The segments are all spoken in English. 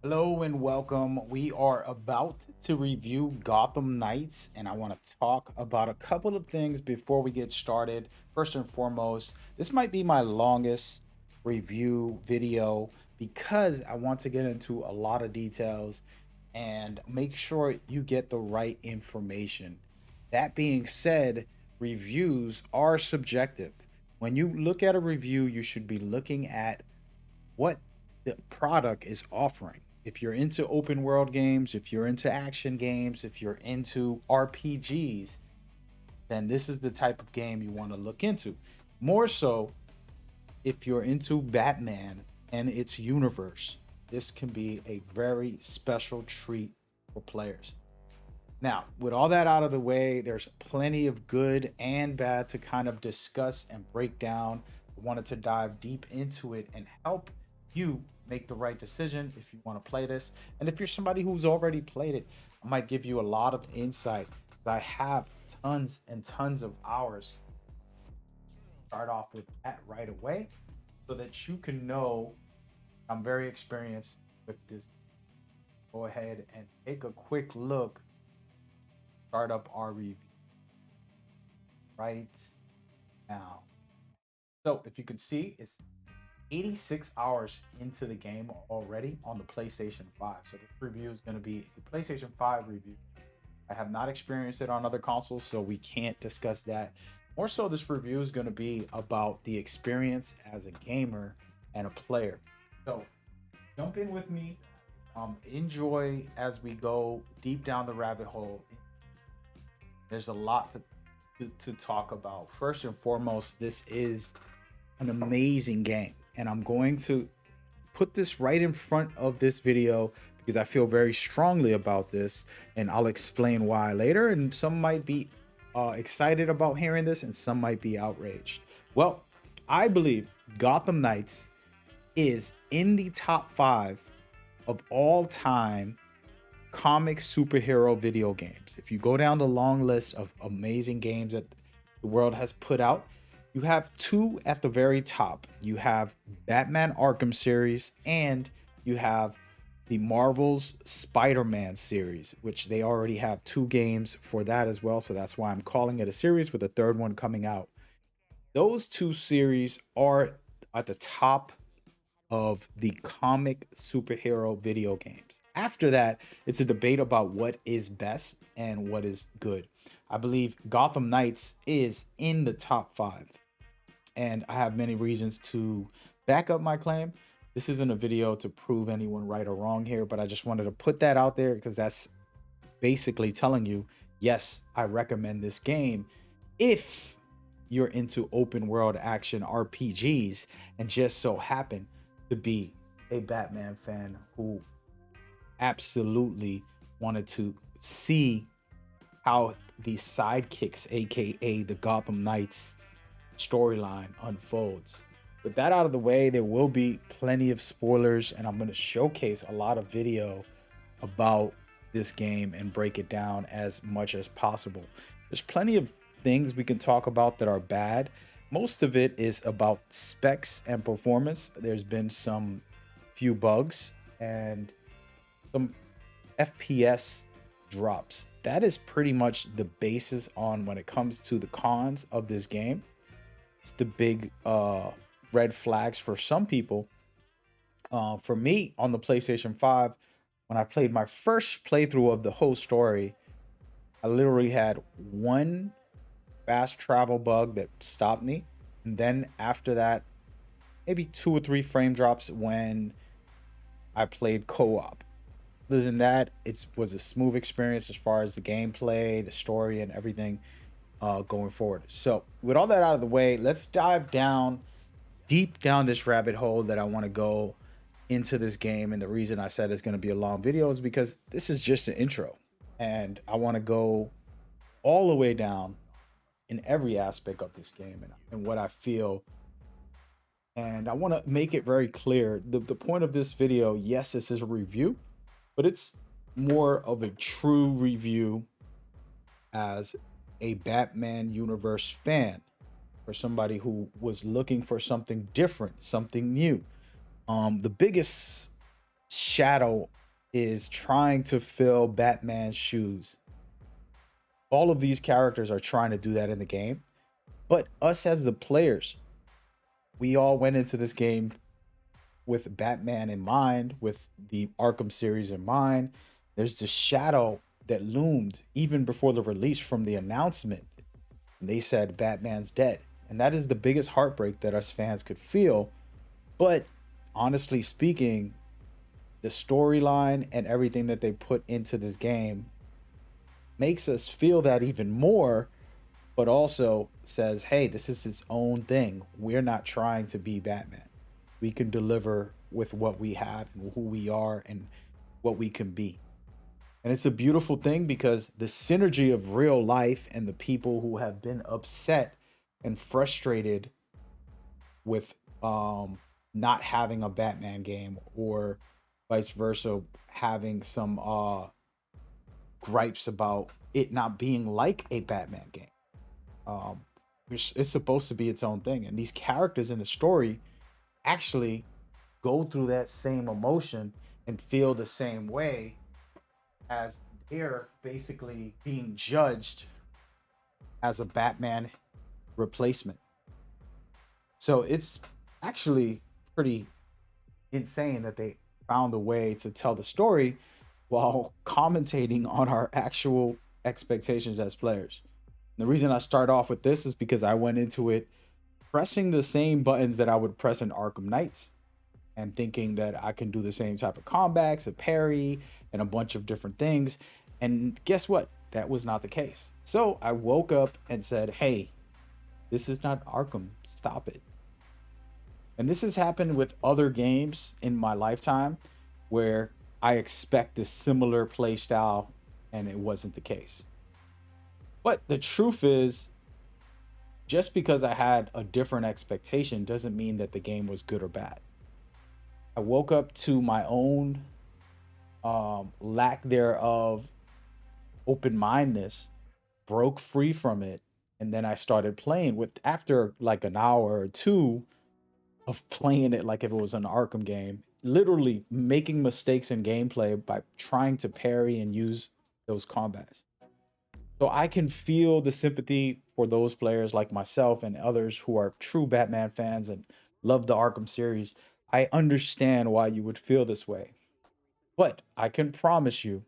Hello and welcome. We are about to review Gotham Knights, and I want to talk about a couple of things before we get started. First and foremost, this might be my longest review video because I want to get into a lot of details and make sure you get the right information. That being said, reviews are subjective. When you look at a review, you should be looking at what the product is offering. If you're into open world games, if you're into action games, if you're into RPGs, then this is the type of game you want to look into. More so, if you're into Batman and its universe, this can be a very special treat for players. Now, with all that out of the way, there's plenty of good and bad to kind of discuss and break down. I wanted to dive deep into it and help you make the right decision if you want to play this. And if you're somebody who's already played it, I might give you a lot of insight. I have tons and tons of hours. Start off with that right away so that you can know I'm very experienced with this. Go ahead and take a quick look, start up our review right now. So if you can see, it's 86 hours into the game already on the PlayStation 5. So this review is going to be a PlayStation 5 review. I have not experienced it on other consoles, so we can't discuss that. More so, this review is going to be about the experience as a gamer and a player. So jump in with me. Enjoy as we go deep down the rabbit hole. There's a lot to talk about. First and foremost, this is an amazing game, and I'm going to put this right in front of this video because I feel very strongly about this, and I'll explain why later. And some might be excited about hearing this, and some might be outraged. Well, I believe Gotham Knights is in the top 5 of all time comic superhero video games. If you go down the long list of amazing games that the world has put out, you have two at the very top. You have Batman Arkham series, and you have the Marvel's Spider-Man series, which they already have two games for that as well. So that's why I'm calling it a series with a third one coming out. Those two series are at the top of the comic superhero video games. After that, it's a debate about what is best and what is good. I believe Gotham Knights is in the top 5, and I have many reasons to back up my claim. This isn't a video to prove anyone right or wrong here, but I just wanted to put that out there because that's basically telling you, yes, I recommend this game if you're into open world action RPGs and just so happen to be a Batman fan who absolutely wanted to see how the sidekicks, aka the Gotham Knights storyline, unfolds. With that out of the way, there will be plenty of spoilers, and I'm going to showcase a lot of video about this game and break it down as much as possible. There's plenty of things we can talk about that are bad. Most of it is about specs and performance. There's been some few bugs and some FPS drops. That is pretty much the basis on when it comes to the cons of this game. It's the big red flags for some people. For me, on the PlayStation 5, when I played my first playthrough of the whole story, I literally had one fast travel bug that stopped me. And then after that, maybe 2 or 3 frame drops when I played co-op. Other than that, it was a smooth experience as far as the gameplay, the story, and everything going forward. So with all that out of the way, let's dive deep down this rabbit hole that I want to go into this game. And the reason I said it's going to be a long video is because this is just an intro, and I want to go all the way down in every aspect of this game and what I feel. And I want to make it very clear, the point of this video, yes, this is a review, but it's more of a true review as a Batman universe fan, for somebody who was looking for something different, something new. The biggest shadow is trying to fill Batman's shoes. All of these characters are trying to do that in the game. But us as the players, we all went into this game with Batman in mind, with the Arkham series in mind. There's this shadow that loomed even before the release from the announcement. And they said Batman's dead. And that is the biggest heartbreak that us fans could feel. But honestly speaking, the storyline and everything that they put into this game makes us feel that even more, but also says, hey, this is its own thing. We're not trying to be Batman. We can deliver with what we have and who we are and what we can be. And it's a beautiful thing because the synergy of real life and the people who have been upset and frustrated with not having a Batman game, or vice versa, having some gripes about it not being like a Batman game. Um, it's supposed to be its own thing, and these characters in the story actually go through that same emotion and feel the same way, as they're basically being judged as a Batman replacement. So it's actually pretty insane that they found a way to tell the story while commentating on our actual expectations as players. And the reason I start off with this is because I went into it pressing the same buttons that I would press in Arkham Knights and thinking that I can do the same type of combats, a parry, and a bunch of different things. And guess what? That was not the case. So I woke up and said, hey, this is not Arkham. Stop it. And this has happened with other games in my lifetime where I expect a similar play style and it wasn't the case. But the truth is, just because I had a different expectation doesn't mean that the game was good or bad. I woke up to my own lack thereof open mindedness, broke free from it, and then I started playing with after like an hour or two of playing it like if it was an Arkham game, literally making mistakes in gameplay by trying to parry and use those combats. So I can feel the sympathy for those players like myself and others who are true Batman fans and love the Arkham series. I understand why you would feel this way. But I can promise you,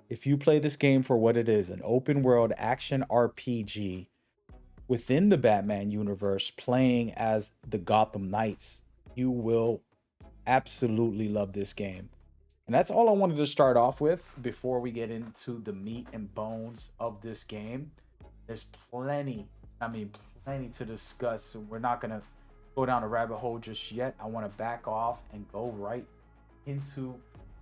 if you play this game for what it is, an open world action RPG within the Batman universe, playing as the Gotham Knights, you will absolutely love this game. And that's all I wanted to start off with before we get into the meat and bones of this game. There's plenty, I mean, plenty to discuss. We're not going to go down a rabbit hole just yet. I want to back off and go right into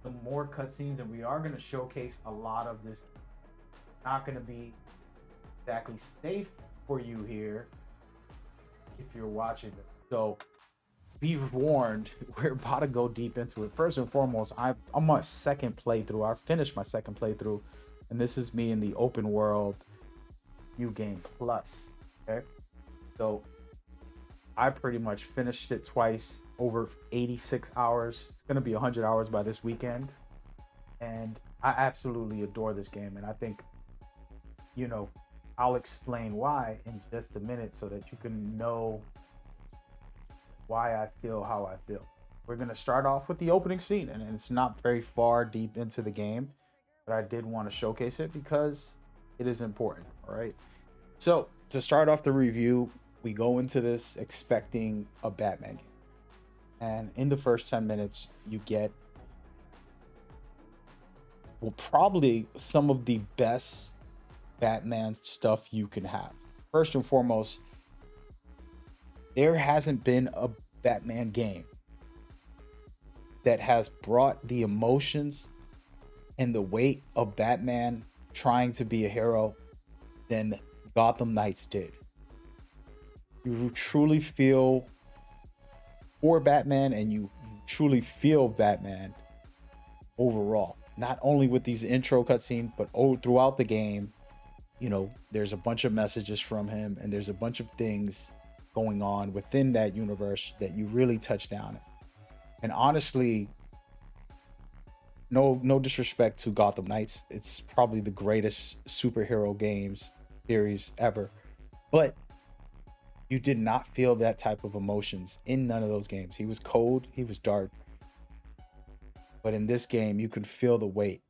some more cutscenes, and we are going to showcase a lot of this. Not going to be exactly safe for you here if you're watching it. So be warned, we're about to go deep into it. First and foremost, I'm my second playthrough. I finished my second playthrough, and this is me in the open world New Game Plus. Okay, so I pretty much finished it twice, over 86 hours. It's gonna be 100 hours by this weekend, and I absolutely adore this game. And I think, you know, I'll explain why in just a minute so that you can know why I feel how I feel. We're gonna start off with the opening scene, and it's not very far deep into the game, but I did want to showcase it because it is important. All right. So to start off the review, we go into this expecting a Batman game, and in the first 10 minutes, you get, well, probably some of the best Batman stuff you can have. First and foremost, there hasn't been a Batman game that has brought the emotions and the weight of Batman trying to be a hero than Gotham Knights did. You truly feel for Batman, and you truly feel Batman overall. Not only with these intro cutscenes, but throughout the game, you know, there's a bunch of messages from him, and there's a bunch of things going on within that universe that you really touch down at. And honestly, no disrespect to Gotham Knights. It's probably the greatest superhero games series ever. But you did not feel that type of emotions in none of those games. He was cold, he was dark, but in this game you could feel the weight.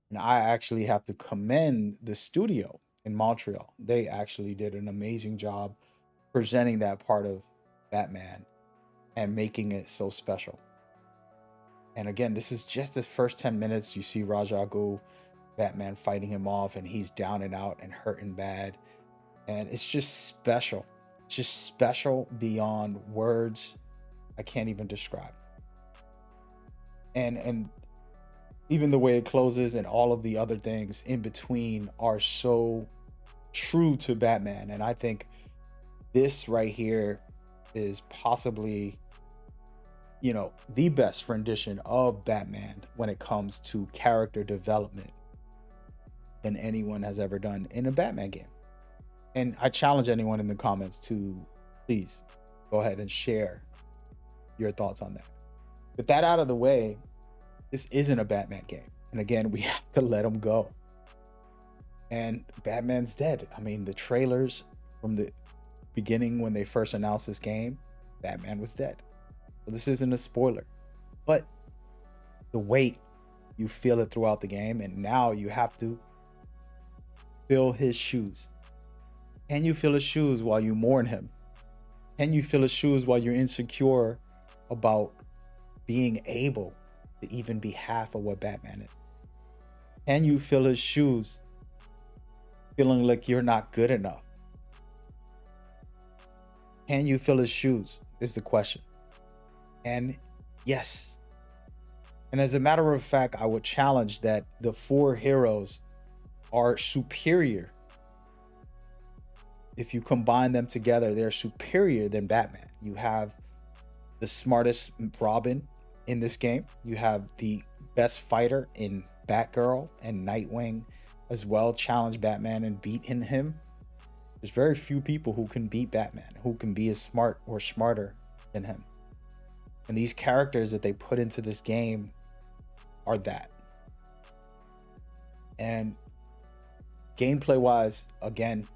And I actually have to commend the studio in Montreal. They actually did an amazing job presenting that part of Batman and making it so special. And again, this is just the first 10 minutes. You see Ra's al Ghul, Batman fighting him off, and he's down and out and hurting bad. And it's just special. It's just special beyond words. I can't even describe. And even the way it closes and all of the other things in between are so true to Batman. And I think this right here is possibly, the best rendition of Batman when it comes to character development than anyone has ever done in a Batman game. And I challenge anyone in the comments to please go ahead and share your thoughts on that. With that out of the way, this isn't a Batman game. And again, we have to let him go. And Batman's dead. I mean, the trailers from the beginning when they first announced this game, Batman was dead. So this isn't a spoiler. But the weight, you feel it throughout the game. And now you have to fill his shoes. Can you fill his shoes while you mourn him? Can you fill his shoes while you're insecure about being able to even be half of what Batman is? Can you fill his shoes feeling like you're not good enough? Can you fill his shoes is the question. And yes. And as a matter of fact, I would challenge that the four heroes are superior. If you combine them together, they're superior than Batman. You have the smartest Robin in this game. You have the best fighter in Batgirl, and Nightwing as well challenge Batman and beat him. There's very few people who can beat Batman, who can be as smart or smarter than him. And these characters that they put into this game are that. And gameplay wise, again,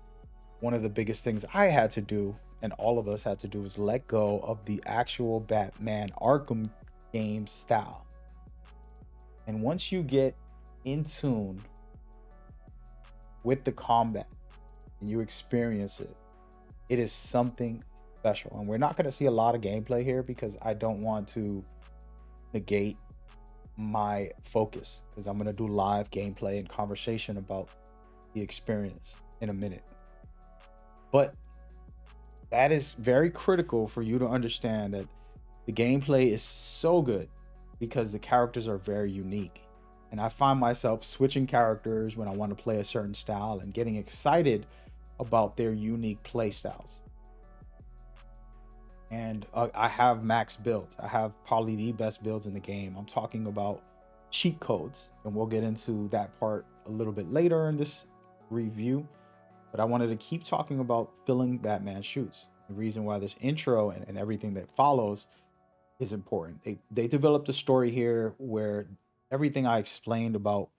one of the biggest things I had to do, and all of us had to do, is let go of the actual Batman Arkham game style. And once you get in tune with the combat and you experience it, it is something special. And we're not going to see a lot of gameplay here because I don't want to negate my focus, because I'm going to do live gameplay and conversation about the experience in a minute. But that is very critical for you to understand that the gameplay is so good because the characters are very unique. And I find myself switching characters when I want to play a certain style and getting excited about their unique play styles. And I have max builds. I have probably the best builds in the game. I'm talking about cheat codes, and we'll get into that part a little bit later in this review. But I wanted to keep talking about filling Batman's shoes. The reason why this intro and everything that follows is important. They developed a story here where everything I explained about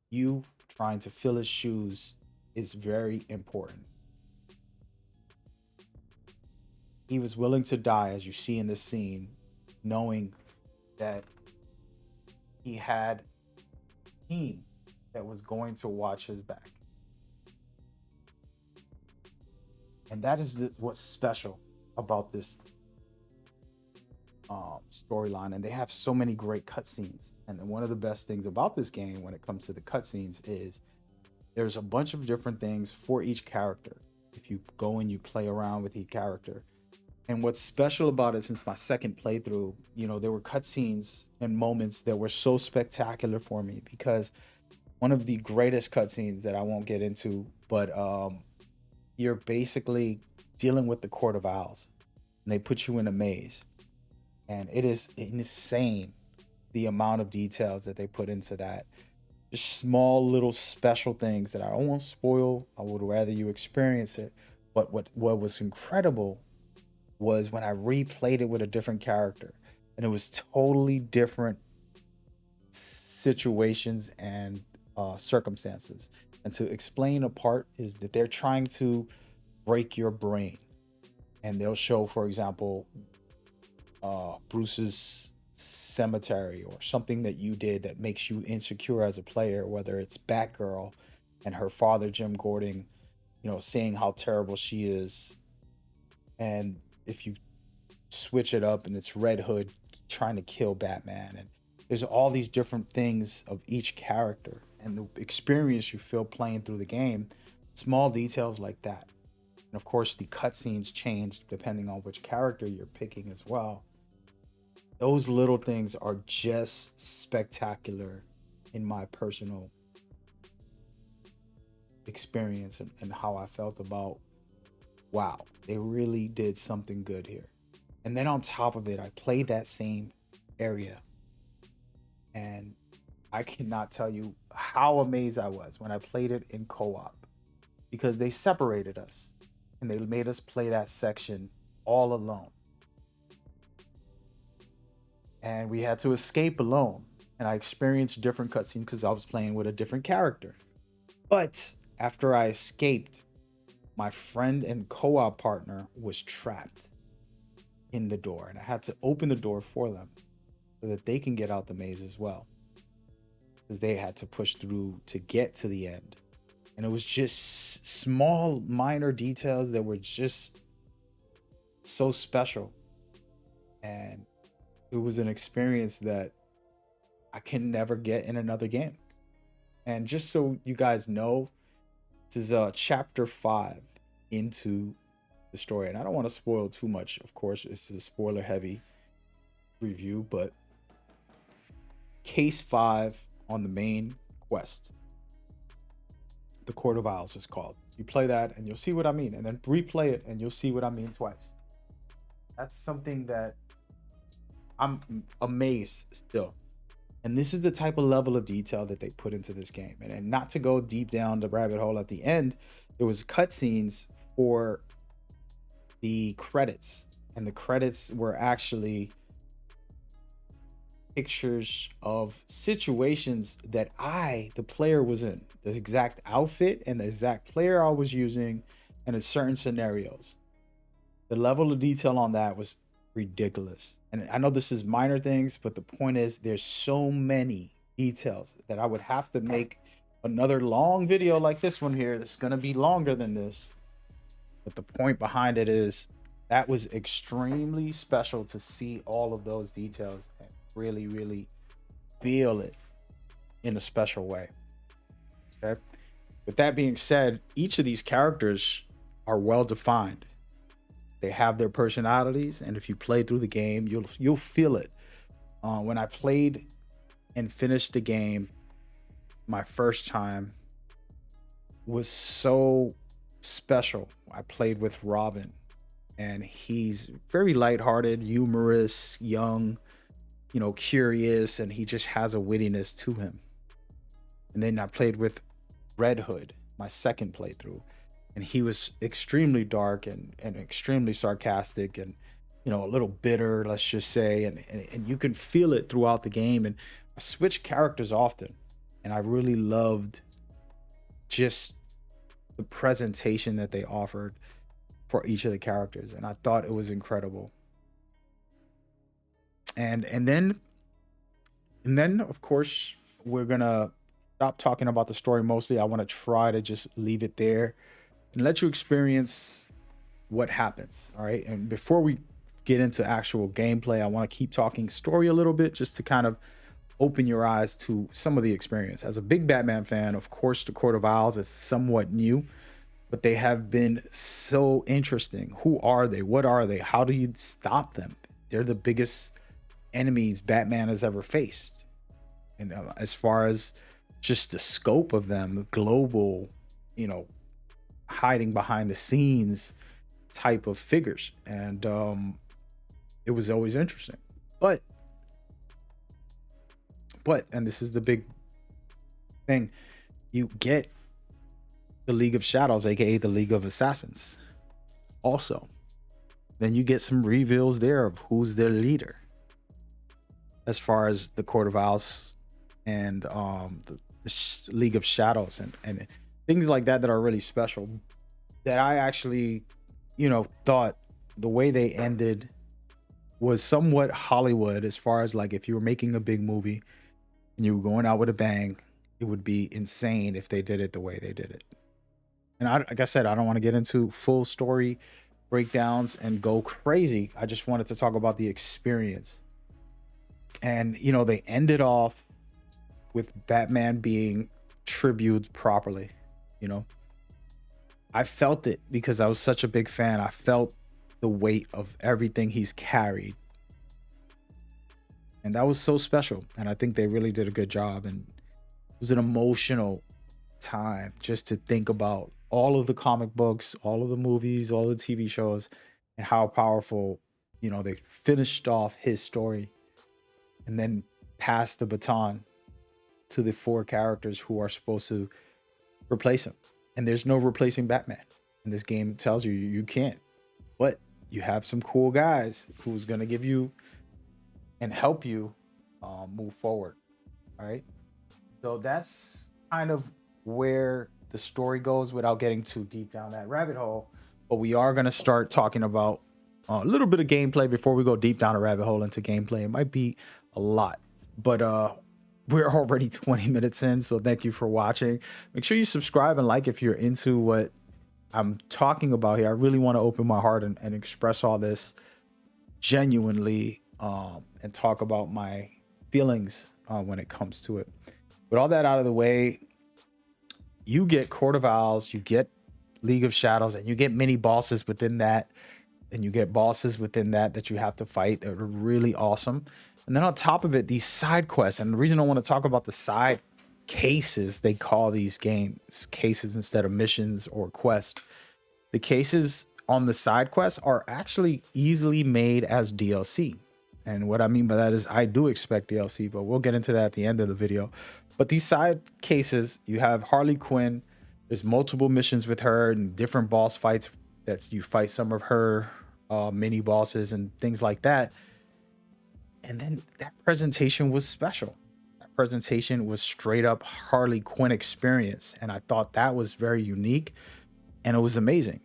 you trying to fill his shoes is very important. He was willing to die, as you see in this scene, knowing that he had a team that was going to watch his back. And that is what's special about this storyline. And they have so many great cutscenes. And one of the best things about this game when it comes to the cutscenes is there's a bunch of different things for each character. If you go and you play around with each character. And what's special about it, since my second playthrough, there were cutscenes and moments that were so spectacular for me, because one of the greatest cutscenes that I won't get into, but you're basically dealing with the Court of Owls, and they put you in a maze, and it is insane the amount of details that they put into that. Just small little special things that I don't want to spoil. I would rather you experience it. But what was incredible was when I replayed it with a different character, and it was totally different situations and circumstances. And to explain a part is that they're trying to break your brain, and they'll show, for example, Bruce's cemetery or something that you did that makes you insecure as a player, whether it's Batgirl and her father, Jim Gordon, saying how terrible she is. And if you switch it up and it's Red Hood trying to kill Batman, and there's all these different things of each character and the experience you feel playing through the game, small details like that. And of course, the cutscenes change depending on which character you're picking as well. Those little things are just spectacular in my personal experience, and how I felt about, wow, they really did something good here. And then on top of it, I played that same area, and I cannot tell you how amazed I was when I played it in co-op, because they separated us and they made us play that section all alone. And we had to escape alone. And I experienced different cutscenes because I was playing with a different character. But after I escaped, my friend and co-op partner was trapped in the door, and I had to open the door for them so that they can get out the maze as well, because they had to push through to get to the end. And it was just small minor details that were just so special, and it was an experience that I can never get in another game. And just so you guys know, this is chapter 5 into the story, and I don't want to spoil too much. Of course, this is a spoiler heavy review, but case 5 on the main quest, the Court of Owls is called. You play that and you'll see what I mean, and then replay it and you'll see what I mean twice. That's something that I'm amazed still. And this is the type of level of detail that they put into this game. And not to go deep down the rabbit hole, at the end, there was cutscenes for the credits. And the credits were actually pictures of situations that I, the player, was in. The exact outfit and the exact player I was using, and in certain scenarios. The level of detail on that was ridiculous. And I know this is minor things, but the point is there's so many details that I would have to make another long video like this one here. It's going to be longer than this. But the point behind it is that was extremely special to see all of those details and really, really feel it in a special way. Okay. With that being said, each of these characters are well defined. They have their personalities, and if you play through the game, you'll feel it. When I played and finished the game, my first time was so special. I played with Robin, and he's very lighthearted, humorous, young, curious, and he just has a wittiness to him. And then I played with Red Hood, my second playthrough, and he was extremely dark and extremely sarcastic and a little bitter, let's just say, and you can feel it throughout the game. And I switched characters often, and I really loved just the presentation that they offered for each of the characters, and I thought it was incredible. And then of course, we're gonna stop talking about the story mostly. I want to try to just leave it there and let you experience what happens. All right. And before we get into actual gameplay, I want to keep talking story a little bit, just to kind of open your eyes to some of the experience. As a big Batman fan, of course, the Court of Owls is somewhat new, but they have been so interesting. Who are they? What are they? How do you stop them? They're the biggest enemies Batman has ever faced. And as far as just the scope of them, global, hiding behind the scenes type of figures. And it was always interesting. But and this is the big thing, you get the League of Shadows, aka the League of Assassins, also. Then you get some reveals there of who's their leader. As far as the Court of Owls and League of Shadows and things like that that are really special. That I actually, thought the way they ended was somewhat Hollywood, as far as like if you were making a big movie and you were going out with a bang, it would be insane if they did it the way they did it. And like I said, I don't want to get into full story breakdowns and go crazy. I just wanted to talk about the experience. And they ended off with Batman being tributed properly. You know, I felt it because I was such a big fan. I felt the weight of everything he's carried. And that was so special. And I think they really did a good job. And it was an emotional time just to think about all of the comic books, all of the movies, all the TV shows, and how powerful, they finished off his story and then passed the baton to the four characters who are supposed to replace him. And there's no replacing Batman. And this game tells you you can't. But you have some cool guys who's going to give you and help you move forward. All right. So that's kind of where the story goes without getting too deep down that rabbit hole. But we are going to start talking about a little bit of gameplay before we go deep down a rabbit hole into gameplay. It might be a lot, but we're already 20 minutes in. So thank you for watching. Make sure you subscribe and like if you're into what I'm talking about here. I really want to open my heart and express all this genuinely and talk about my feelings when it comes to it. With all that out of the way, you get Court of Owls, you get League of Shadows, and you get mini bosses within that. And you get bosses within that you have to fight that are really awesome. And then on top of it, these side quests. And the reason I want to talk about the side cases, they call these games cases instead of missions or quests. The cases on the side quests are actually easily made as DLC. And what I mean by that is I do expect DLC, but we'll get into that at the end of the video. But these side cases, you have Harley Quinn. There's multiple missions with her and different boss fights that you fight some of her mini bosses and things like that. And then that presentation was special. That presentation was straight up Harley Quinn experience. And I thought that was very unique and it was amazing.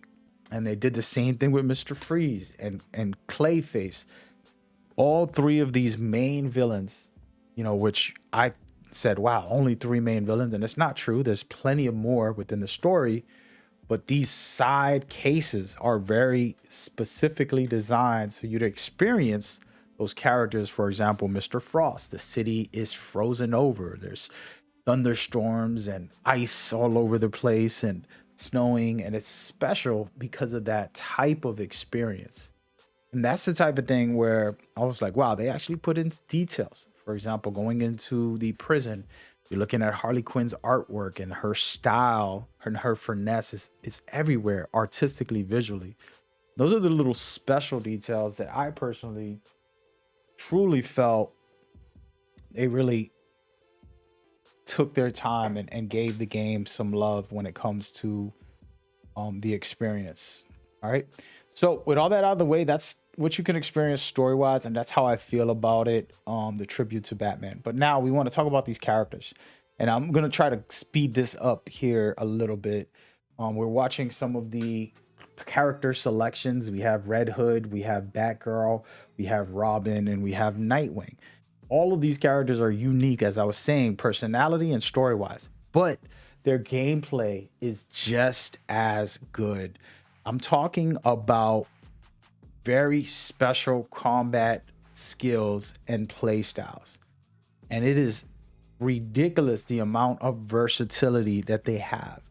And they did the same thing with Mr. Freeze and Clayface. All three of these main villains, which I said, wow, only three main villains. And it's not true. There's plenty of more within the story. But these side cases are very specifically designed so you to experience those characters. For example, Mr. Frost, the city is frozen over. There's thunderstorms and ice all over the place and snowing. And it's special because of that type of experience. And that's the type of thing where I was like, wow, they actually put in details. For example, going into the prison, you're looking at Harley Quinn's artwork and her style and her finesse is everywhere, artistically, visually. Those are the little special details that I personally truly felt they really took their time and gave the game some love when it comes to the experience. All right. So with all that out of the way, that's what you can experience story-wise, and that's how I feel about it, the tribute to Batman. But now we want to talk about these characters, and I'm going to try to speed this up here a little bit. We're watching some of the character selections. We have Red Hood, we have Batgirl, we have Robin, and we have Nightwing. All of these characters are unique, as I was saying, personality and story-wise, but their gameplay is just as good. I'm talking about very special combat skills and play styles. And it is ridiculous the amount of versatility that they have.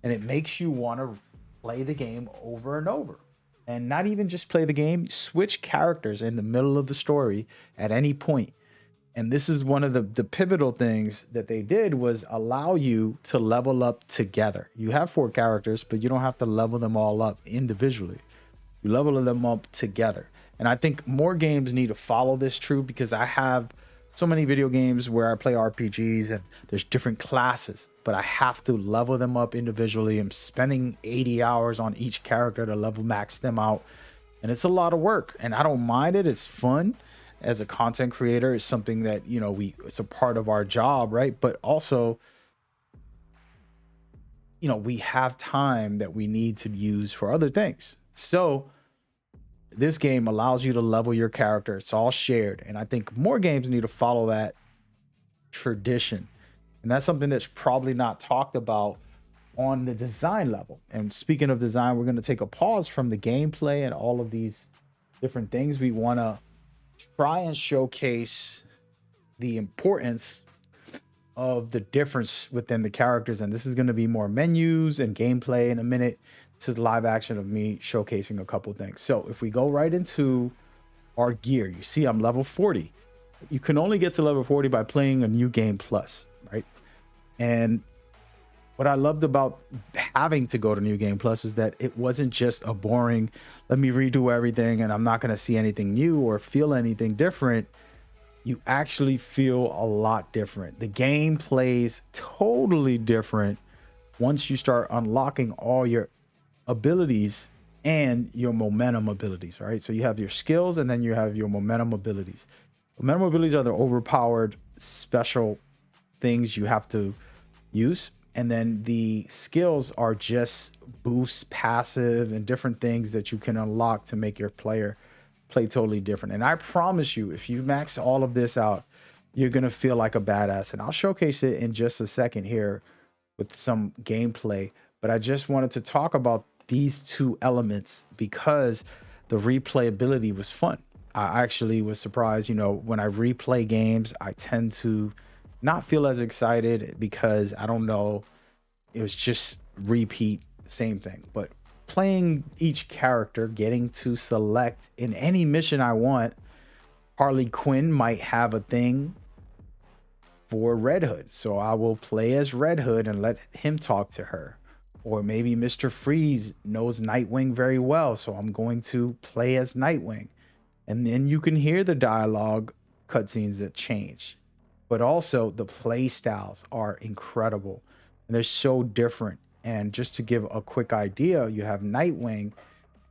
And it makes you want to play the game over and over. And not even just play the game, switch characters in the middle of the story at any point. And this is one of the pivotal things that they did was allow you to level up together. You have four characters, but you don't have to level them all up individually. You level them up together. And I think more games need to follow this true because I have so many video games where I play RPGs and there's different classes, but I have to level them up individually. I'm spending 80 hours on each character to level max them out. And it's a lot of work and I don't mind it. It's fun. as a content creator. It's something that, you know, it's a part of our job, right? But also, you know, we have time that we need to use for other things. So this game allows you to level your character. It's all shared. And I think more games need to follow that tradition. And that's something that's probably not talked about on the design level. And speaking of design, we're going to take a pause from the gameplay and all of these different things. We want to try and showcase the importance of the difference within the characters. And this is going to be more menus and gameplay in a minute. This is live action of me showcasing a couple things. So if we go right into our gear, you see I'm level 40. You can only get to level 40 by playing a new game plus, right? And what I loved about having to go to New Game Plus is that it wasn't just a boring, let me redo everything and I'm not going to see anything new or feel anything different. You actually feel a lot different. The game plays totally different once you start unlocking all your abilities and your momentum abilities, right? So you have your skills and then you have your momentum abilities. Momentum abilities are the overpowered special things you have to use. And then the skills are just boost, passive, and different things that you can unlock to make your player play totally different. And I promise you, if you max all of this out, you're going to feel like a badass. And I'll showcase it in just a second here with some gameplay. But I just wanted to talk about these two elements because the replayability was fun. I actually was surprised, you know, when I replay games, I tend to not feel as excited because I don't know, it was just repeat same thing. But playing each character, getting to select in any mission I want, Harley Quinn might have a thing for Red Hood, so I will play as Red Hood and let him talk to her. Or maybe Mr. Freeze knows Nightwing very well, so I'm going to play as Nightwing. And then you can hear the dialogue cutscenes that change. But also the play styles are incredible and they're so different. And just to give a quick idea, you have Nightwing,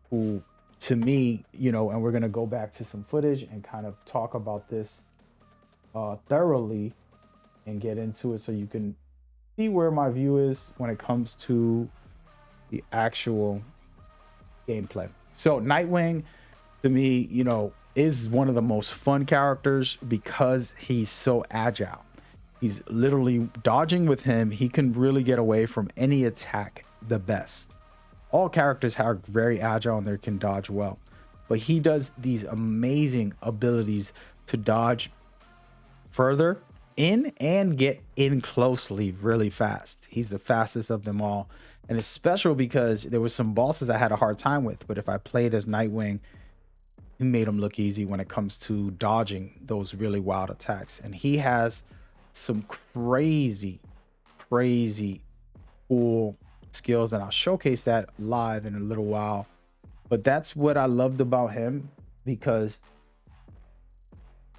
who to me, you know, and we're going to go back to some footage and kind of talk about this thoroughly and get into it so you can see where my view is when it comes to the actual gameplay. So Nightwing, to me, you know, is one of the most fun characters because he's so agile. He's literally dodging with him. He can really get away from any attack the best. All characters are very agile and they can dodge well, but he does these amazing abilities to dodge further in and get in closely really fast. He's the fastest of them all. And it's special because there was some bosses I had a hard time with, but if I played as Nightwing, he made him look easy when it comes to dodging those really wild attacks. And he has some crazy cool skills, and I'll showcase that live in a little while. But that's what I loved about him, because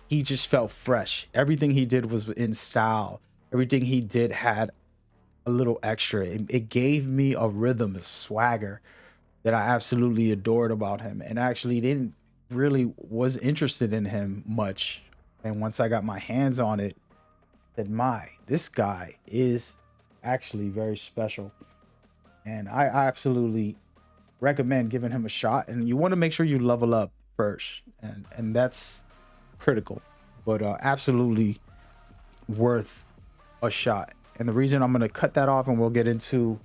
he just felt fresh. Everything he did was in style. Everything he did had a little extra. It gave me a rhythm, a swagger that I absolutely adored about him, and actually didn't really was interested in him much. And once I got my hands on it, that this guy is actually very special, and I absolutely recommend giving him a shot. And you want to make sure you level up first, and that's critical, but absolutely worth a shot. And the reason I'm going to cut that off, and we'll get into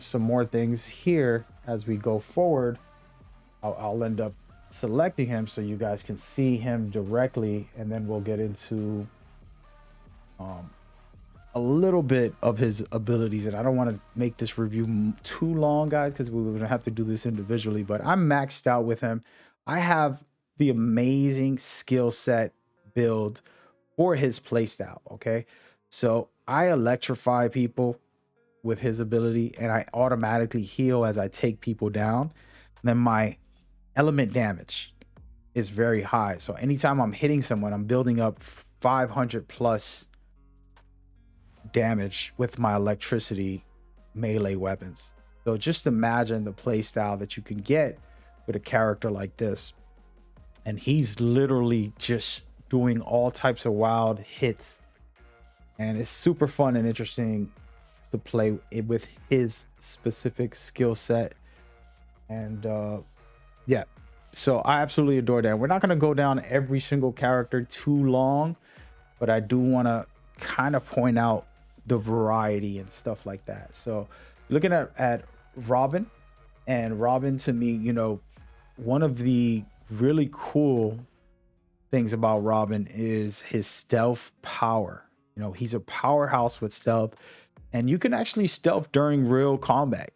some more things here as we go forward, I'll end up selecting him so you guys can see him directly, and then we'll get into a little bit of his abilities. And I don't want to make this review too long, guys, because we're going to have to do this individually, but I'm maxed out with him. I have the amazing skill set build for his playstyle. Okay, so I electrify people with his ability, and I automatically heal as I take people down. Then my element damage is very high, so anytime I'm hitting someone, I'm building up 500 plus damage with my electricity melee weapons. So just imagine the play style that you can get with a character like this. and he's literally just doing all types of wild hits, and it's super fun and interesting to play with his specific skill set. And yeah, so I absolutely adore that. We're not going to go down every single character too long, but I do want to kind of point out the variety and stuff like that. So looking at Robin, and Robin, to me, you know, one of the really cool things about Robin is his stealth power. You know, he's a powerhouse with stealth, and you can actually stealth during real combat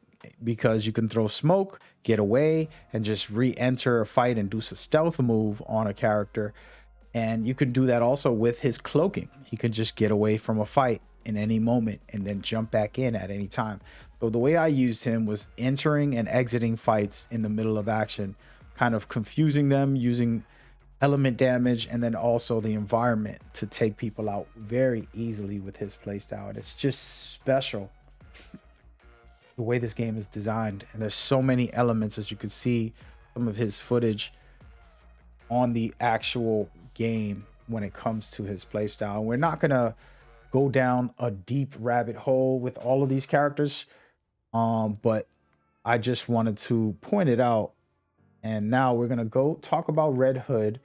because you can throw smoke, get away, and just re-enter a fight and do a stealth move on a character. And you can do that also with his cloaking. He can just get away from a fight in any moment and then jump back in at any time. So the way I used him was entering and exiting fights in the middle of action, kind of confusing them, using element damage, and then also the environment to take people out very easily with his playstyle. And it's just special the way this game is designed. And there's so many elements, as you can see some of his footage on the actual game when it comes to his playstyle. We're not gonna go down a deep rabbit hole with all of these characters, but I just wanted to point it out. And now we're gonna go talk about Red Hood.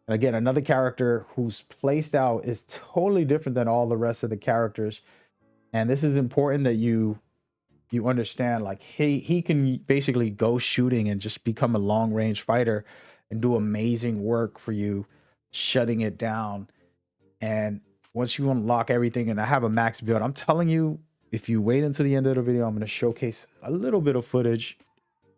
And again, another character whose playstyle is totally different than all the rest of the characters. And this is important that you understand, like he can basically go shooting and just become a long range fighter and do amazing work for you, shutting it down. And once you unlock everything, and I have a max build, I'm telling you, if you wait until the end of the video, I'm going to showcase a little bit of footage,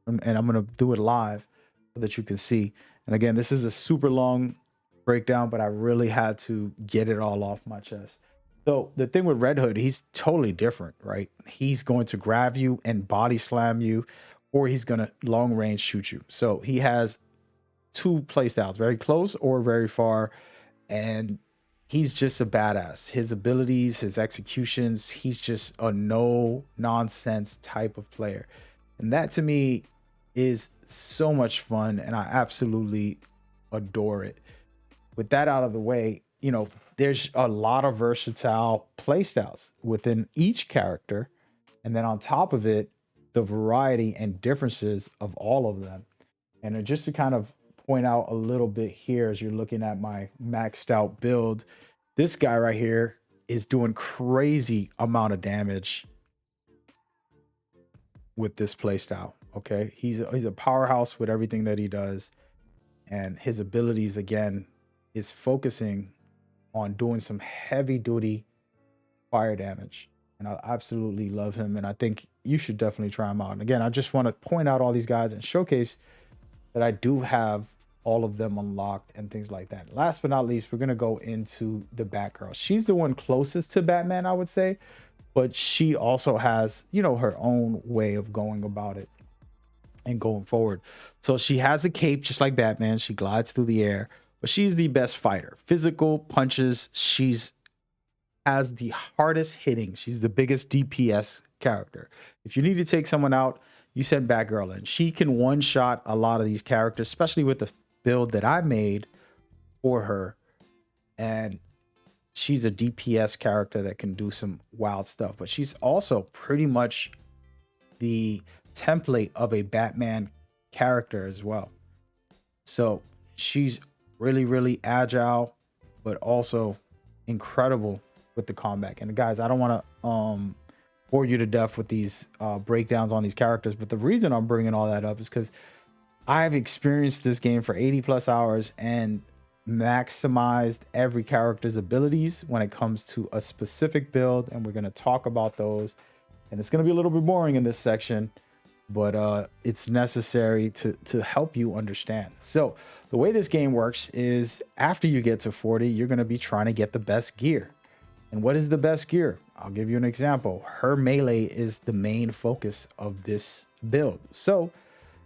and I'm going to do it live so that you can see. And again, this is a super long breakdown, but I really had to get it all off my chest. So the thing with Red Hood, he's totally different, right? He's going to grab you and body slam you, or he's going to long range shoot you. So he has two playstyles, very close or very far. And he's just a badass. His abilities, his executions, he's just a no nonsense type of player. And that to me is so much fun, and I absolutely adore it. With that out of the way, you know, there's a lot of versatile playstyles within each character. And then on top of it, the variety and differences of all of them. And just to kind of point out a little bit here, as you're looking at my maxed out build, this guy right here is doing crazy amount of damage with this playstyle. Okay, he's a powerhouse with everything that he does, and his abilities again is focusing on doing some heavy duty fire damage. And I absolutely love him, and I think you should definitely try him out. And again, I just want to point out all these guys and showcase that I do have all of them unlocked and things like that. Last but not least, we're going to go into the Batgirl. She's the one closest to Batman, I would say, but she also has, you know, her own way of going about it and going forward. So she has a cape just like Batman. She glides through the air, but she's the best fighter. Physical punches. She's has the hardest hitting. She's the biggest DPS character. If you need to take someone out, you send Batgirl in. She can one-shot a lot of these characters, especially with the build that I made for her. And she's a DPS character that can do some wild stuff. But she's also pretty much the template of a Batman character as well. So she's really, really agile, but also incredible with the combat. And guys, I don't want to bore you to death with these breakdowns on these characters, but the reason I'm bringing all that up is because I've experienced this game for 80 plus hours and maximized every character's abilities when it comes to a specific build, and we're going to talk about those. And it's going to be a little bit boring in this section, but it's necessary to help you understand. So the way this game works is after you get to 40, you're going to be trying to get the best gear. And what is the best gear? I'll give you an example. Her melee is the main focus of this build. So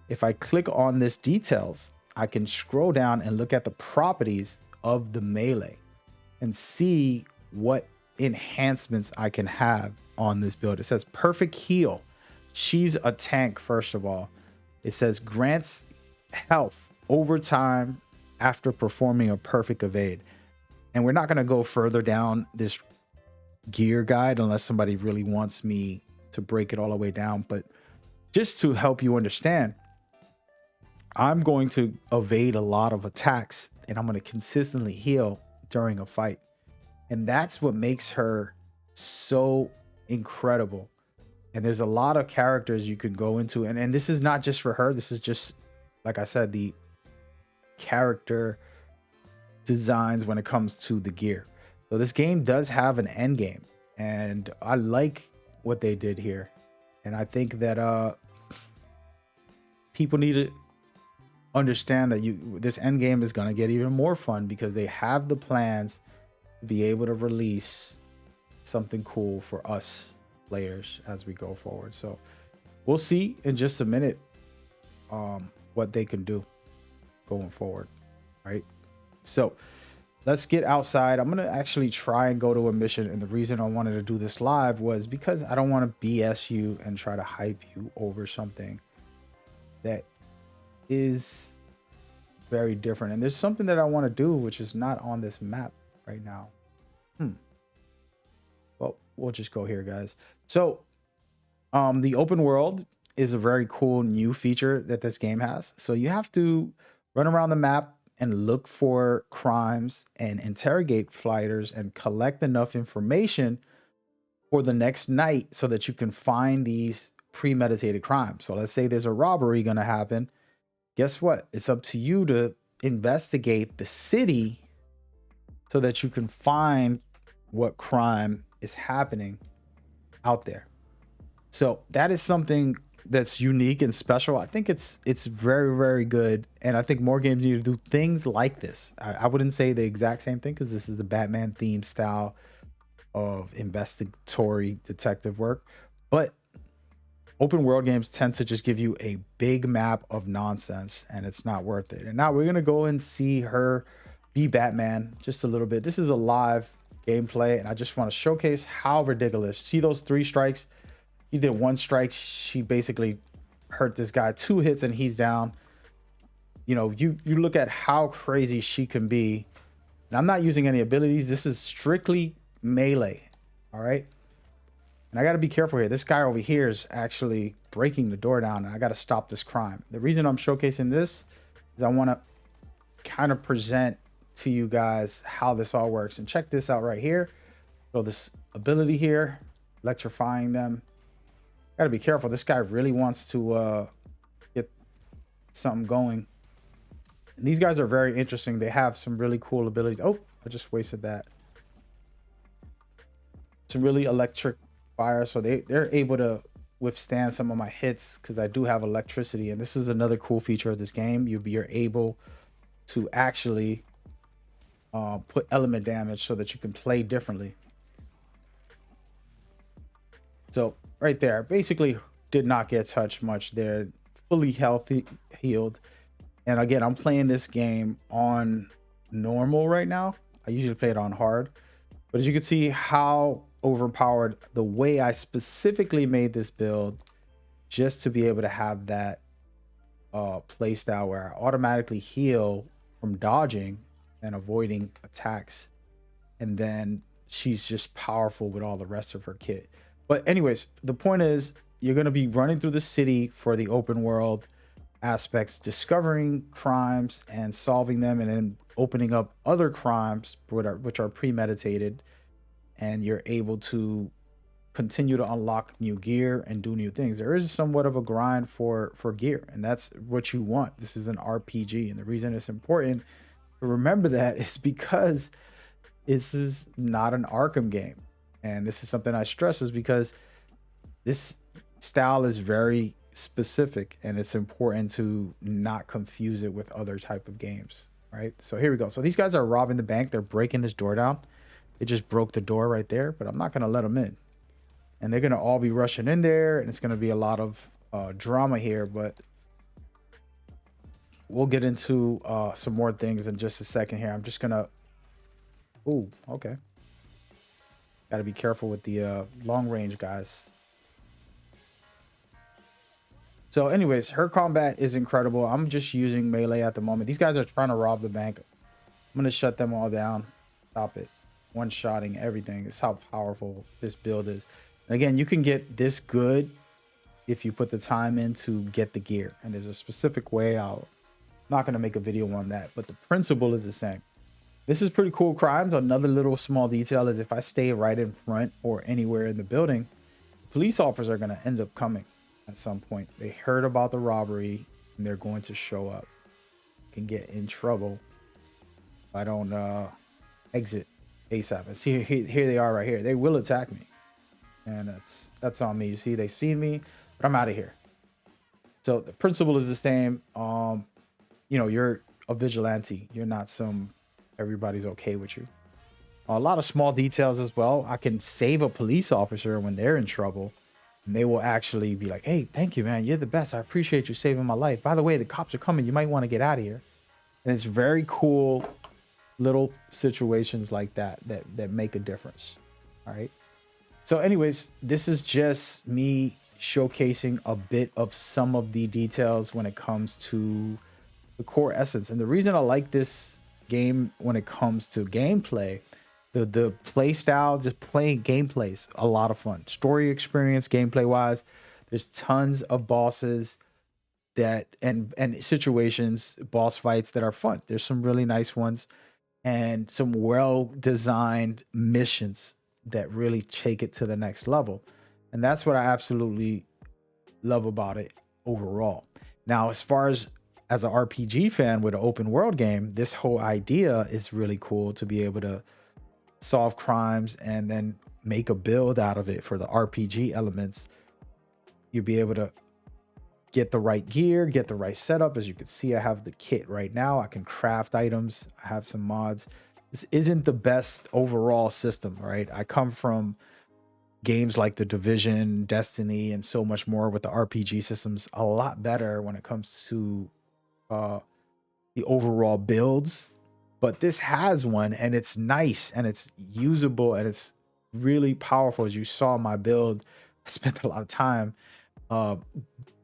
if I click on this details, I can scroll down and look at the properties of the melee and see what enhancements I can have on this build. It says perfect heal. She's a tank, first of all. It says grants health over time after performing a perfect evade. And we're not going to go further down this gear guide unless somebody really wants me to break it all the way down. But just to help you understand, I'm going to evade a lot of attacks and I'm going to consistently heal during a fight. And that's what makes her so incredible. And there's a lot of characters you can go into. And this is not just for her. This is just, like I said, the character designs when it comes to the gear. So this game does have an end game. And I like what they did here. And I think that people need to understand that this end game is going to get even more fun because they have the plans to be able to release something cool for us players as we go forward. So we'll see in just a minute what they can do going forward, right? So let's get outside. I'm gonna actually try and go to a mission, and the reason I wanted to do this live was because I don't want to BS you and try to hype you over something that is very different. And there's something that I want to do which is not on this map right now. Well, we'll just go here, guys. So the open world is a very cool new feature that this game has. So you have to run around the map and look for crimes and interrogate fighters and collect enough information for the next night so that you can find these premeditated crimes. So let's say there's a robbery going to happen. Guess what? It's up to you to investigate the city so that you can find what crime is happening out there. So that is something that's unique and special. I think it's very, very good. And I think more games need to do things like this. I wouldn't say the exact same thing because this is a Batman themed style of investigatory detective work. But open world games tend to just give you a big map of nonsense and it's not worth it. And now we're going to go and see her be Batman just a little bit. This is a live gameplay and I just want to showcase how ridiculous. See those 3 strikes? He did 1 strike. She basically hurt this guy 2 hits and he's down. You know, you look at how crazy she can be. And I'm not using any abilities. This is strictly melee. All right. And I got to be careful here. This guy over here is actually breaking the door down and I got to stop this crime. The reason I'm showcasing this is I want to kind of present to you guys how this all works. And check this out right here. So this ability here, electrifying them. Got to be careful. This guy really wants to get something going. And these guys are very interesting. They have some really cool abilities. Oh, I just wasted that. Some really electric fire. So they're able to withstand some of my hits because I do have electricity. And this is another cool feature of this game. You're able to actually put element damage so that you can play differently. So right there, basically did not get touched much there. Fully healthy, healed. And again, I'm playing this game on normal right now. I usually play it on hard. But as you can see how overpowered the way I specifically made this build just to be able to have that play style where I automatically heal from dodging and avoiding attacks. And then she's just powerful with all the rest of her kit. But anyways, the point is you're going to be running through the city for the open world aspects, discovering crimes and solving them, and then opening up other crimes which are premeditated. And you're able to continue to unlock new gear and do new things. There is somewhat of a grind for gear, and that's what you want. This is an RPG, and the reason it's important to remember that is because this is not an Arkham game. And this is something I stress is because this style is very specific and it's important to not confuse it with other type of games, right? So here we go. So these guys are robbing the bank. They're breaking this door down. They just broke the door right there, but I'm not going to let them in. And they're going to all be rushing in there and it's going to be a lot of drama here, but we'll get into some more things in just a second here. I'm just going to... Ooh, okay. Got to be careful with the long range guys. So anyways, her combat is incredible. I'm just using melee at the moment. These guys are trying to rob the bank. I'm going to shut them all down. Stop it. One-shotting everything. It's how powerful this build is. And again, you can get this good if you put the time in to get the gear. And there's a specific way. I'm not going to make a video on that, but the principle is the same. This is pretty cool crimes. Another little small detail is if I stay right in front or anywhere in the building, police officers are going to end up coming at some point. They heard about the robbery and they're going to show up. Can get in trouble if I don't exit ASAP. And see, here they are right here. They will attack me. And that's on me. You see, they seen me, but I'm out of here. So the principle is the same. You know, you're a vigilante. You're not some everybody's okay with you. A lot of small details as well. I can save a police officer when they're in trouble, and they will actually be like, hey, thank you, man, you're the best, I appreciate you saving my life, by the way, the cops are coming, you might want to get out of here. And it's very cool little situations like that that make a difference. All right, so anyways, this is just me showcasing a bit of some of the details when it comes to the core essence. And the reason I like this game when it comes to gameplay, the play style, just playing gameplays, a lot of fun. Story experience, gameplay wise, there's tons of bosses that and situations, boss fights that are fun. There's some really nice ones and some well designed missions that really take it to the next level. And that's what I absolutely love about it overall. Now, as far as an RPG fan with an open world game, this whole idea is really cool to be able to solve crimes and then make a build out of it for the RPG elements. You'll be able to get the right gear, get the right setup. As you can see, I have the kit right now. I can craft items. I have some mods. This isn't the best overall system, right? I come from games like The Division, Destiny, and so much more with the RPG systems. A lot better when it comes to the overall builds, but this has one and it's nice and it's usable and it's really powerful. As you saw my build, I spent a lot of time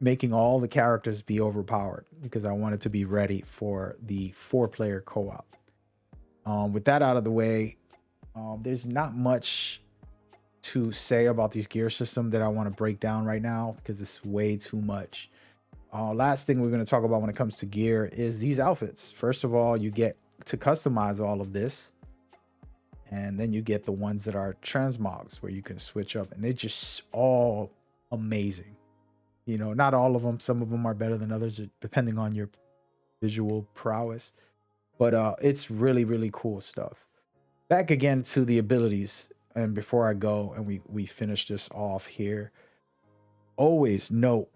making all the characters be overpowered because I wanted to be ready for the 4-player co-op. With that out of the way, there's not much to say about these gear system that I want to break down right now because it's way too much. Last thing we're going to talk about when it comes to gear is these outfits. First of all, you get to customize all of this, and then you get the ones that are transmogs where you can switch up, and they're just all amazing. You know, not all of them. Some of them are better than others depending on your visual prowess, but it's really, really cool stuff. Back again to the abilities, and before I go and we finish this off here, always note,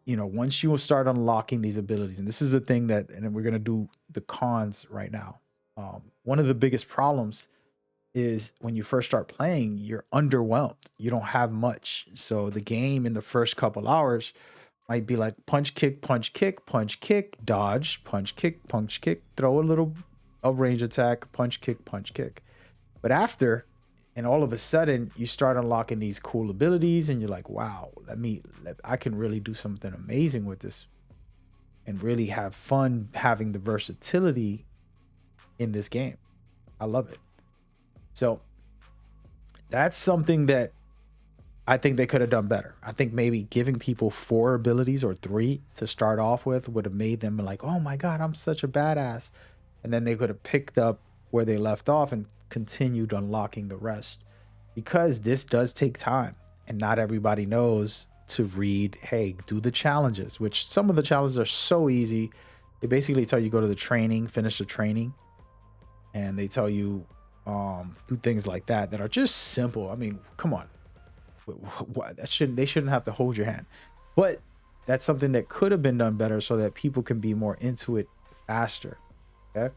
you know, once you start unlocking these abilities, and this is a thing that, and we're going to do the cons right now. One of the biggest problems is when you first start playing, you're underwhelmed. You don't have much. So the game in the first couple hours might be like punch, kick, punch, kick, punch, kick, dodge, punch, kick, throw a range attack, punch, kick. But after, and all of a sudden you start unlocking these cool abilities and you're like, wow, I can really do something amazing with this and really have fun having the versatility in this game. I love it. So that's something that I think they could have done better. I think maybe giving people 4 abilities or 3 to start off with would have made them like, oh my God, I'm such a badass. And then they could have picked up where they left off and continued unlocking the rest, because this does take time and not everybody knows to read, hey, do the challenges, which some of the challenges are so easy. They basically tell you go to the training, finish the training, and they tell you do things like that are just simple. I mean, come on, they shouldn't have to hold your hand, but that's something that could have been done better so that people can be more into it faster. Okay,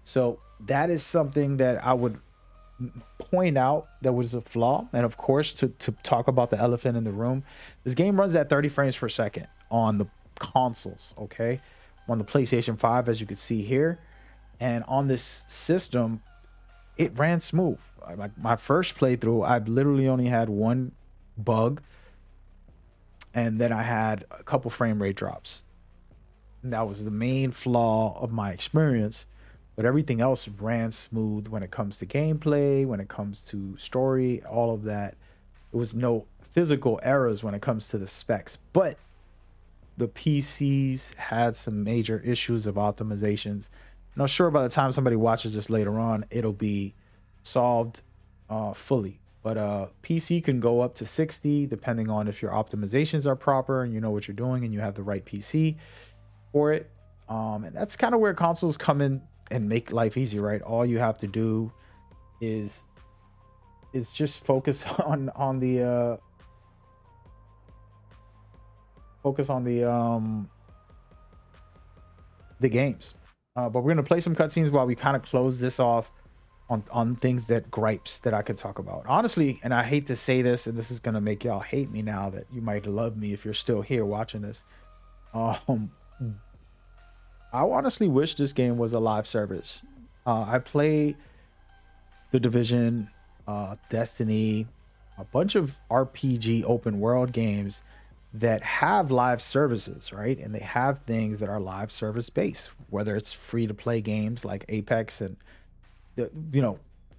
so that is something that I would point out that was a flaw. And of course, to talk about the elephant in the room, this game runs at 30 frames per second on the consoles. Okay, on the PlayStation 5, as you can see here, and on this system it ran smooth. Like my first playthrough, I literally only had one bug, and then I had a couple frame rate drops. And that was the main flaw of my experience. But everything else ran smooth when it comes to gameplay, when it comes to story, all of that. There was no physical errors when it comes to the specs. But the PCs had some major issues of optimizations. And I'm sure by the time somebody watches this later on, it'll be solved fully. But PC can go up to 60 depending on if your optimizations are proper and you know what you're doing and you have the right PC for it. And that's kind of where consoles come in and make life easy, right? All you have to do is just focus on the the games. But we're gonna play some cutscenes while we kind of close this off on things that gripes that I could talk about. Honestly, and I hate to say this, and this is gonna make y'all hate me now that you might love me if you're still here watching this. I honestly wish this game was a live service. I play The Division, Destiny, a bunch of RPG open world games that have live services, right? And they have things that are live service based, whether it's free to play games like Apex and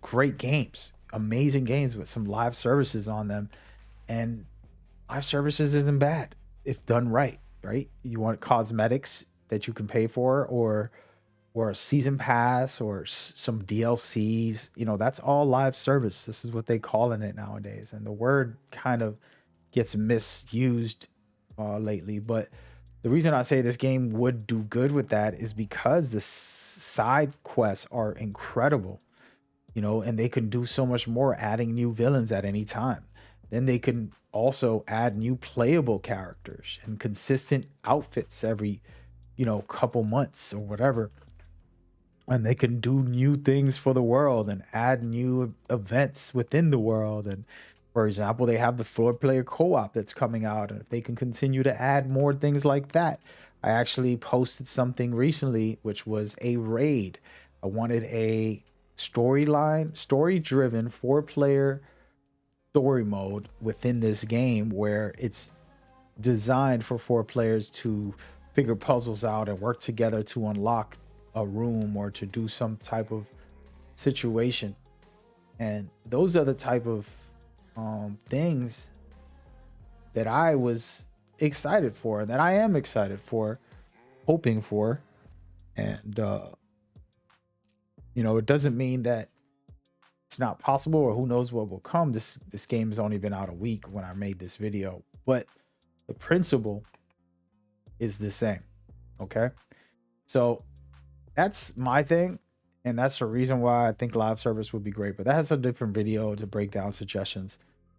great games, amazing games with some live services on them. And live services isn't bad if done right, right? You want cosmetics that you can pay for, or a season pass, or some DLCs, that's all live service. This is what they calling it nowadays. And the word kind of gets misused lately. But the reason I say this game would do good with that is because the side quests are incredible, and they can do so much more, adding new villains at any time. Then they can also add new playable characters and consistent outfits every, couple months or whatever. And they can do new things for the world and add new events within the world. And for example, they have the 4-player co-op that's coming out, and if they can continue to add more things like that. I actually posted something recently, which was a raid. I wanted a story-driven 4-player story mode within this game, where it's designed for 4 players to figure puzzles out and work together to unlock a room or to do some type of situation. And those are the type of things that I was excited for, that I am excited for, hoping for. And it doesn't mean that it's not possible, or who knows what will come. This game has only been out a week when I made this video, but the principle is the same. Okay, so that's my thing, and that's the reason why I think live service would be great. But that's a different video to break down suggestions.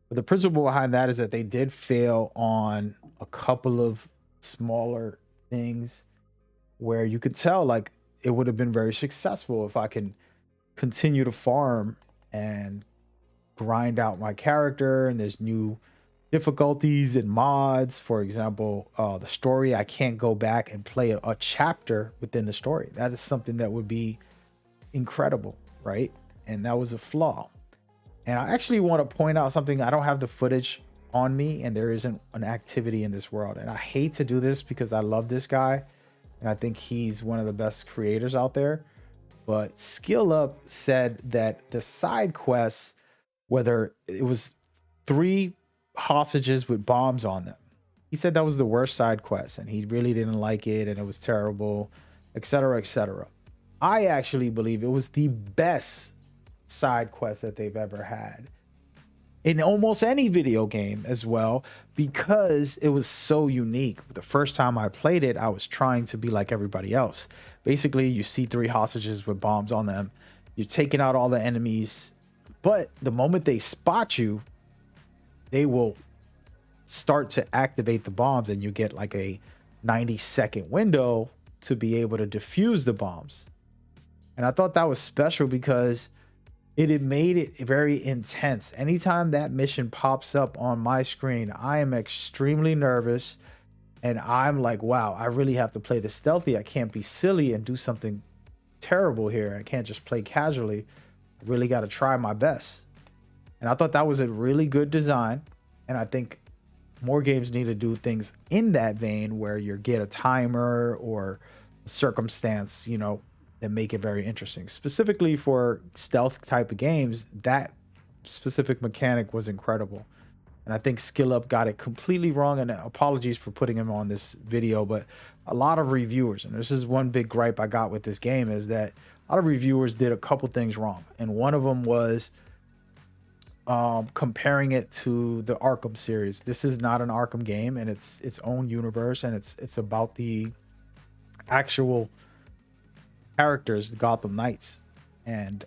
But the principle behind that is that they did fail on a couple of smaller things where you could tell like it would have been very successful if I can continue to farm and grind out my character, and there's new difficulties and mods. For example, the story, I can't go back and play a chapter within the story. That is something that would be incredible, right? And that was a flaw. And I actually want to point out something. I don't have the footage on me, and there isn't an activity in this world. And I hate to do this because I love this guy, and I think he's one of the best creators out there. But Skill Up said that the side quests, whether it was 3 hostages with bombs on them, he said that was the worst side quest, and he really didn't like it, and it was terrible, etc., etc. I actually believe it was the best side quest that they've ever had in almost any video game as well, because it was so unique. The first time I played it, I was trying to be like everybody else. Basically, you see 3 hostages with bombs on them, you're taking out all the enemies, but the moment they spot you, they will start to activate the bombs, and you get like a 90-second window to be able to defuse the bombs. And I thought that was special because it made it very intense. Anytime that mission pops up on my screen, I am extremely nervous, and I'm like, wow, I really have to play this stealthy. I can't be silly and do something terrible here. I can't just play casually. I really got to try my best. And I thought that was a really good design. And I think more games need to do things in that vein where you get a timer or a circumstance, that make it very interesting. Specifically for stealth type of games, that specific mechanic was incredible. And I think Skill Up got it completely wrong. And apologies for putting him on this video, but a lot of reviewers, and this is one big gripe I got with this game, is that a lot of reviewers did a couple things wrong. And one of them was comparing it to the Arkham series. This is not an Arkham game, and it's its own universe, and it's about the actual characters, the Gotham Knights. And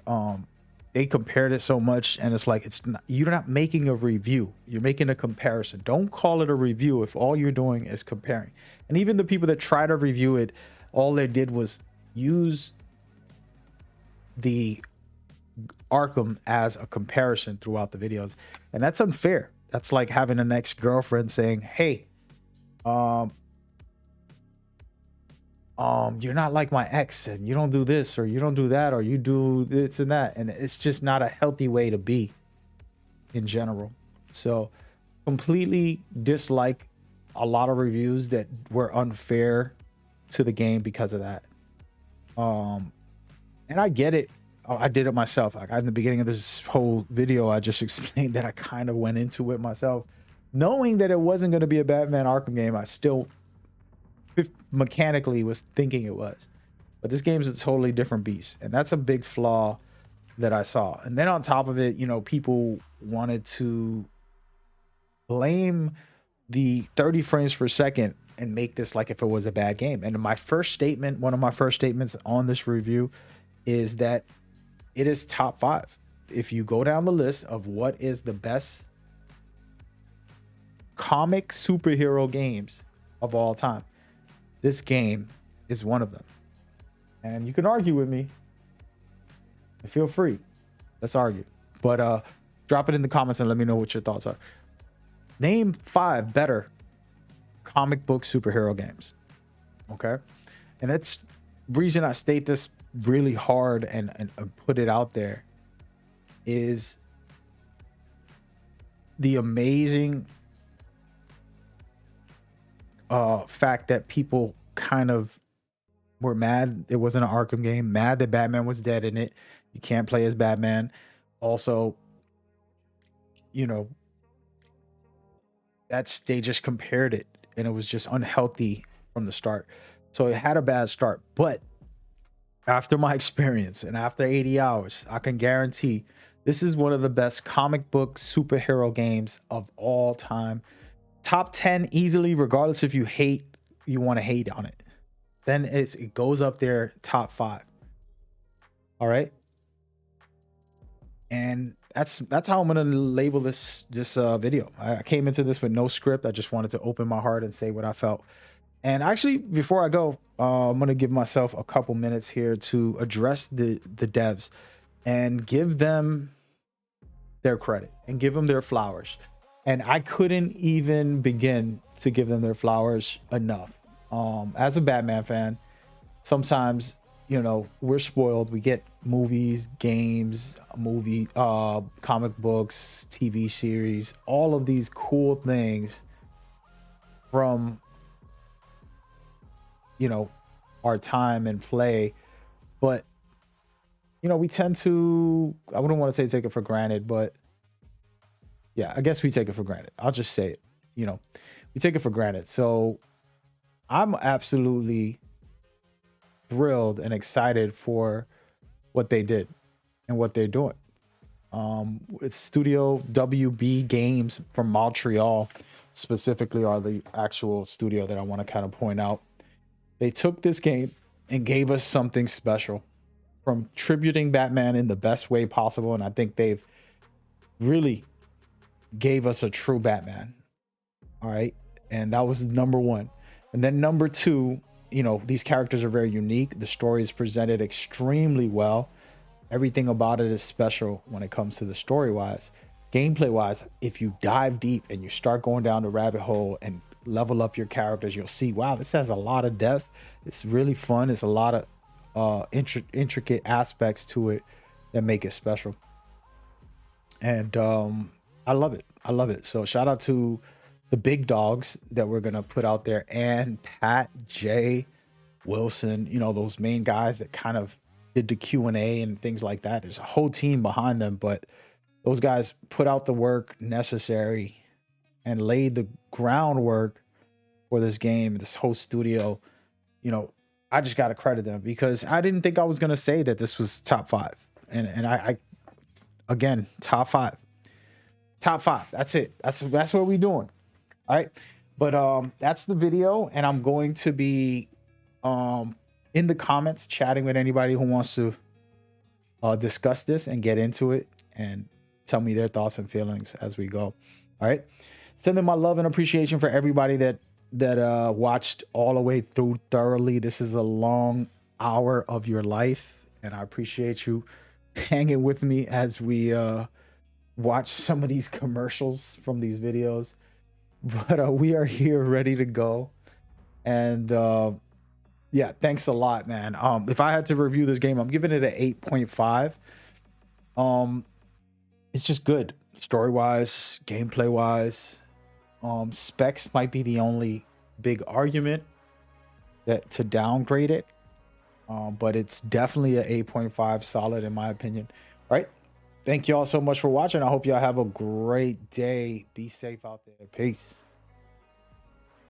they compared it so much, and it's like, it's not, you're not making a review, you're making a comparison. Don't call it a review if all you're doing is comparing. And even the people that try to review it, all they did was use the Arkham as a comparison throughout the videos, and that's unfair. That's like having an ex-girlfriend saying, hey, you're not like my ex, and you don't do this or you don't do that, or you do this and that. And it's just not a healthy way to be in general. So completely dislike a lot of reviews that were unfair to the game because of that. And I get it. I did it myself. Like, in the beginning of this whole video, I just explained that I kind of went into it myself, knowing that it wasn't going to be a Batman Arkham game. I still mechanically was thinking it was, but this game's a totally different beast, and that's a big flaw that I saw. And then on top of it, people wanted to blame the 30 frames per second and make this like if it was a bad game. And my first statement, one of my first statements on this review, is that it is top 5. If you go down the list of what is the best comic superhero games of all time, this game is one of them. And you can argue with me. Feel free. Let's argue. But drop it in the comments and let me know what your thoughts are. Name 5 better comic book superhero games. Okay? And that's the reason I state this really hard and put it out there is the amazing fact that people kind of were mad it wasn't an Arkham game, mad that Batman was dead in it. You can't play as Batman. Also, they just compared it, and it was just unhealthy from the start. So it had a bad start. But after my experience and after 80 hours, I can guarantee this is one of the best comic book superhero games of all time. Top 10 easily, regardless if you want to hate on it. Then it goes up there, top 5. All right. And that's how I'm gonna label this video. I came into this with no script. I just wanted to open my heart and say what I felt. And actually, before I go, I'm gonna give myself a couple minutes here to address the devs and give them their credit and give them their flowers. And I couldn't even begin to give them their flowers enough. As a Batman fan, sometimes we're spoiled. We get movies, games, comic books, TV series, all of these cool things from our time and play. But we tend to, I wouldn't want to say take it for granted, but yeah, I guess we take it for granted. I'll just say it. We take it for granted. So I'm absolutely thrilled and excited for what they did and what they're doing. It's Studio WB Games from Montreal specifically are the actual studio that I want to kind of point out. They took this game and gave us something special, from tributing Batman in the best way possible. And I think they've really gave us a true Batman. All right. And that was number 1. And then number 2, these characters are very unique. The story is presented extremely well. Everything about it is special when it comes to the story wise. Gameplay wise, if you dive deep and you start going down the rabbit hole and level up your characters, you'll see, wow, this has a lot of depth. It's really fun. It's a lot of intricate aspects to it that make it special. And I love it. So shout out to the big dogs that we're gonna put out there, and Pat, Jay, Wilson, you know, those main guys that kind of did the Q&A and things like that. There's a whole team behind them, but those guys put out the work necessary and laid the groundwork for this game, this whole studio. You know, I just got to credit them because I didn't think I was going to say that this was top 5. And I again, top 5. Top 5. That's it. That's what we're doing. All right. But that's the video, and I'm going to be in the comments chatting with anybody who wants to discuss this and get into it and tell me their thoughts and feelings as we go. All right. Sending my love and appreciation for everybody that watched all the way through thoroughly. This is a long hour of your life, and I appreciate you hanging with me as we watch some of these commercials from these videos. But we are here ready to go. And yeah, thanks a lot, man. If I had to review this game, I'm giving it an 8.5. It's just good story-wise, gameplay-wise. Specs might be the only big argument that to downgrade it. But it's definitely an 8.5 solid in my opinion. All right. Thank you all so much for watching. I hope y'all have a great day. Be safe out there. Peace.